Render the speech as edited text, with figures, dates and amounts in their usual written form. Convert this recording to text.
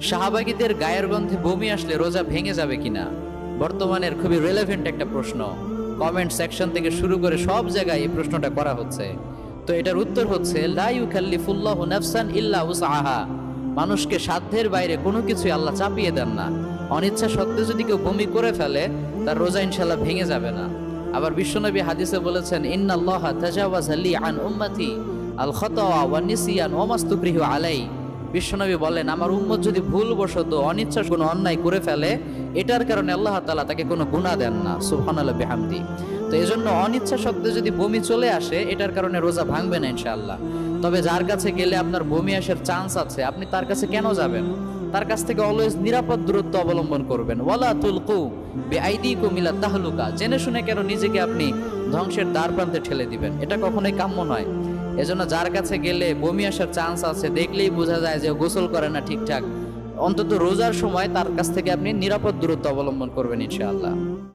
সাহাবাগীদের গায়ের গন্ধে বমি আসলে রোজা ভেঙে যাবে কিনা, বর্তমানের খুবই রেলেভেন্ট একটা প্রশ্ন। কমেন্ট সেকশন থেকে শুরু করে সব জায়গায় এই প্রশ্নটা করা হচ্ছে। তো এটার উত্তর হচ্ছে লা ইউকাল্লিফুল্লাহু নাফসান ইল্লা উসআহা। মানুষকে সাধ্যের বাইরে কোনো কিছুই আল্লাহ চাপিয়ে দেন না। অনিচ্ছা সত্ত্বেও যদি কেউ বমি করে ফেলে তার রোজা ইনশাআল্লাহ ভেঙে যাবে না। আবার বিশ্বনবী হাদিসে বলেছেন ইন্নাল্লাহা তাজাওয়াজা লি আন উম্মতি আল খাতাওয়া ওয়ান নিসিয়ান ওয়া মাস্তুকরিহু আলাই। বিশ্বনবী বলেন, আমার উম্মত যদি ভুলবশত অনিচ্ছা কোনো অন্যায় করে ফেলে, এটার কারণে আল্লাহ তাআলা তাকে কোনো গুনাহ দেন না। সুবহানাল্লাহ বিহামদি। তো এজন্য অনিচ্ছা সত্ত্বেও যদি বমি চলে আসে, এটার কারণে রোজা ভাঙবে না ইনশাআল্লাহ। তবে যার কাছে গেলে আপনার বমি আসার চান্স আছে, আপনি তার কাছে কেন যাবেন? তার কাছ থেকে অলওয়েজ নিরাপদ দূরত্ব অবলম্বন করবেন। ওয়ালা তুলকু বিআইদিকুম ইলা তাহলুকা। জেনে শুনে কেন নিজেকে আপনি ধ্বংসের দ্বার প্রান্তে ঠেলে দিবেন? এটা কখনোই কাম্য নয়। এজন্য যার কাছে গেলে বমি আসার চান্স আছে, দেখলেই বোঝা যায় যে গোসল করে না ঠিকঠাক, অন্তত রোজার সময় তার কাছ থেকে আপনি নিরাপদ দূরত্ব অবলম্বন করবেন ইনশাআল্লাহ।